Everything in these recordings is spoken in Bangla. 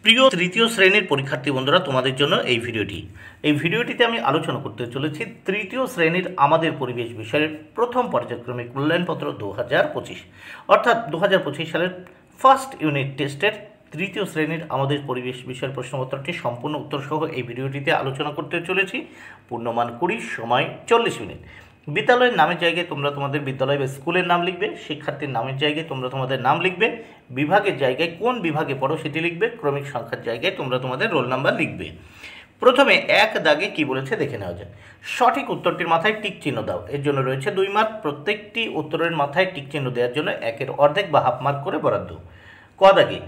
প্রিয় তৃতীয় শ্রেণীর পরীক্ষার্থী বন্ধুরা, তোমাদের জন্য এই ভিডিওটিতে আমি আলোচনা করতে চলেছি তৃতীয় শ্রেণীর আমাদের পরিবেশ বিষয়ের প্রথম পর্যায়ক্রমিক মূল্যায়নপত্র 2025, অর্থাৎ 2025 সালের ফার্স্ট ইউনিট টেস্টের তৃতীয় শ্রেণীর আমাদের পরিবেশ বিষয়ের প্রশ্নপত্রটি সম্পূর্ণ উত্তর সহ এই ভিডিওটিতে আলোচনা করতে চলেছি। পূর্ণমান 20, সময় 40 মিনিট। বিদ্যালয়ের নামের জায়গায় তোমরা তোমাদের বিদ্যালয় বা স্কুলের নাম লিখবে, শিক্ষার্থীর নামের জায়গায় তোমরা তোমাদের নাম লিখবে, বিভাগের জায়গায় কোন বিভাগে পড়ো সেটি লিখবে, ক্রমিক সংখ্যার জায়গায় তোমরা তোমাদের রোল নাম্বার লিখবে। প্রথমে এক দাগে কি বলেছে দেখে নেওয়া যায়। সঠিক উত্তরটির মাথায় টিক চিহ্ন দাও। এর জন্য রয়েছে 2 মার্ক। প্রত্যেকটি উত্তরের মাথায় টিক চিহ্ন দেওয়ার জন্য 1/2 বা হাফ মার্ক করে বরাদ্দ। ক দাগে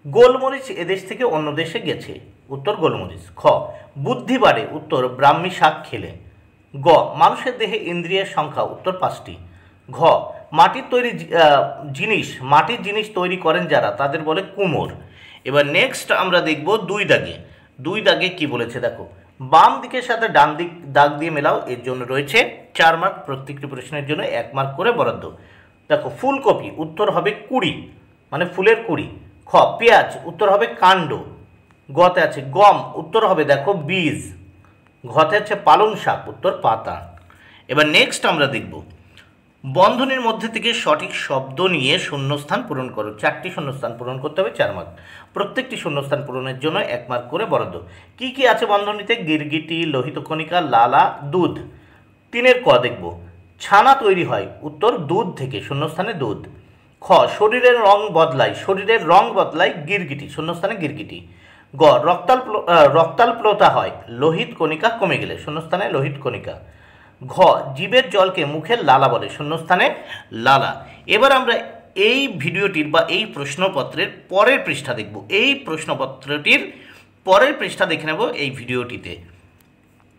গোলমরিচ এদেশ থেকে অন্য দেশে গেছে, উত্তর গোলমরিচ। খ বুদ্ধি বাড়ে, উত্তর ব্রাহ্মী শাক খেলে। গ মানুষের দেহে ইন্দ্রিয়ের সংখ্যা, উত্তর 5টি। ঘ মাটির জিনিস তৈরি করেন যারা, তাদের বলে কুমোর। এবার নেক্সট আমরা দেখব 2 দাগে কি বলেছে দেখো। বাম দিকের সাথে ডান দিক দাগ দিয়ে মেলাও। এর জন্য রয়েছে 4 মার্ক। প্রত্যেকটি প্রশ্নের জন্য 1 মার্ক করে বরাদ্দ। দেখো ফুলকপি, উত্তর হবে কুড়ি, মানে ফুলের কুড়ি। খ পেঁয়াজ, উত্তর হবে কাণ্ড। গতে আছে গম, উত্তর হবে দেখো বীজ। ঘতে আছে পালং শাক, উত্তর পাতা। এবার নেক্সট আমরা দেখব বন্ধনীর মধ্যে থেকে সঠিক শব্দ নিয়ে শূন্যস্থান পূরণ করো। 4টি শূন্যস্থান পূরণ করতে হবে, 4 মার্ক। প্রত্যেকটি শূন্যস্থান পূরণের জন্য 1 মার্ক করে বরাদ্দ। কি কি আছে বন্ধনীতে? গিরগিটি, লোহিত কণিকা, লালা, দুধ। 3-এর ক দেখব। ছানা তৈরি হয়, উত্তর দুধ থেকে, শূন্যস্থানে দুধ। খ শরীরের রং বদলায় গিরগিটি, শূন্যস্থানে গিরগিটি। গ রক্তাল্পতা হয়, লোহিত কণিকা কমে গেলে, শূন্যস্থানে লোহিত কণিকা। ঘ জীবের জলকে মুখের লালা বলে, শূন্যস্থানে লালা। এবার আমরা এই ভিডিওটির বা এই প্রশ্নপত্রের পরের পৃষ্ঠা দেখব। এই প্রশ্নপত্রটির পরের পৃষ্ঠা দেখে নেব এই ভিডিওটিতে।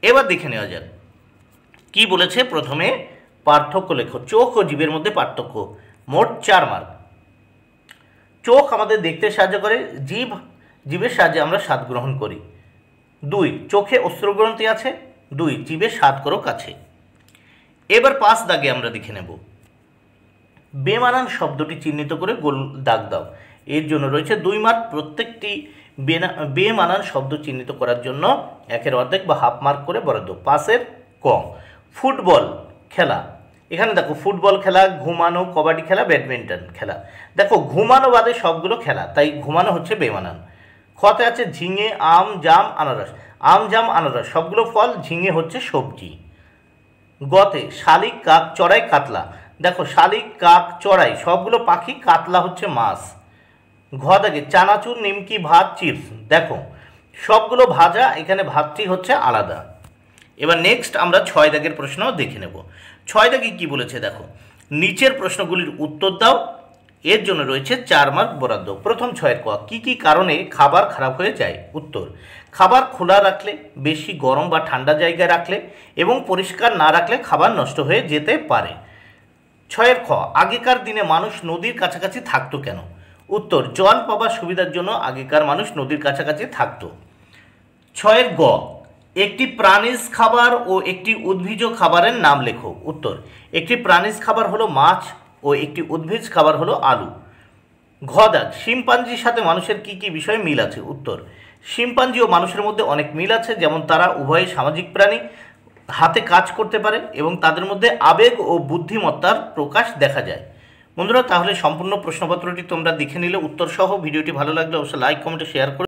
এবার দেখে নেওয়া যাক কি বলেছে। প্রথমে পার্থক্য লেখো। চোখ ও জীবের মধ্যে পার্থক্য। মোট 4 মার্ক। চোখ আমাদের দেখতে সাহায্য করে, জীবের সাহায্যে আমরা স্বাদ গ্রহণ করি। 2 চোখে অশ্রুগ্রন্থি আছে। 2 জিভে স্বাদ করো কাছে। এবার 5 দাগে আমরা দেখে নেব। বেমানান শব্দটি চিহ্নিত করে গোল দাগ দাও। এর জন্য রয়েছে 2 মার্ক। প্রত্যেকটি বেমানান শব্দ চিহ্নিত করার জন্য 1/2 বা হাফ মার্ক করে বরাদ্দ। 5-এর ক ফুটবল খেলা। এখানে দেখো ফুটবল খেলা, ঘুমানো, কবাডি খেলা, ব্যাডমিন্টন খেলা। দেখো ঘুমানো বাদে সবগুলো খেলা, তাই ঘুমানো হচ্ছে বেমানান। খতে আছে ঝিঙে, আম, জাম, আনারস। আম, জাম, আনারস সবগুলো ফল, ঝিঙে হচ্ছে সবজি। গতে শালিক, কাক, চড়াই, কাতলা। দেখো শালিক, কাক, চড়াই সবগুলো পাখি, কাতলা হচ্ছে মাছ। ঘ দাগে চানাচুর, নিমকি, ভাত, চিপস। দেখো সবগুলো ভাজা, এখানে ভাতটি হচ্ছে আলাদা। এবার নেক্সট আমরা 6 দাগের প্রশ্ন দেখে নেব। 6 দাগে কি বলেছে দেখো। নিচের প্রশ্নগুলির উত্তর দাও। এর জন্য রয়েছে 4 মার্ক বরাদ্দ। প্রথম 6-এর ক কি কি কারণে খাবার খারাপ হয়ে যায়? উত্তর খাবার খোলা রাখলে, বেশি গরম বা ঠান্ডা জায়গায় রাখলে এবং পরিষ্কার না রাখলে খাবার নষ্ট হয়ে যেতে পারে। 6-এর খ আগেকার দিনে মানুষ নদীর কাছাকাছি থাকতো কেন? উত্তর জল পাবার সুবিধার জন্য আগেকার মানুষ নদীর কাছাকাছি থাকতো। 6-এর গ একটি প্রাণীজ খাবার ও একটি উদ্ভিজ খাবারের নাম লেখো। উত্তর একটি প্রাণীজ খাবার হলো মাছ ও একটি উদ্ভিজ খাবার হলো আলু। ঘ দাগ শিম্পাঞ্জির সাথে মানুষের কি কি বিষয়ে মিল আছে? উত্তর শিম্পাঞ্জি ও মানুষের মধ্যে অনেক মিল আছে, যেমন তারা উভয়ই সামাজিক প্রাণী, হাতে কাজ করতে পারে এবং তাদের মধ্যে আবেগ ও বুদ্ধিমত্তার প্রকাশ দেখা যায়। বন্ধুরা, তাহলে সম্পূর্ণ প্রশ্নপত্রটি তোমরা দেখে নিলে উত্তর সহ। ভিডিওটি ভালো লাগলে অবশ্যই লাইক, কমেন্ট, শেয়ার করে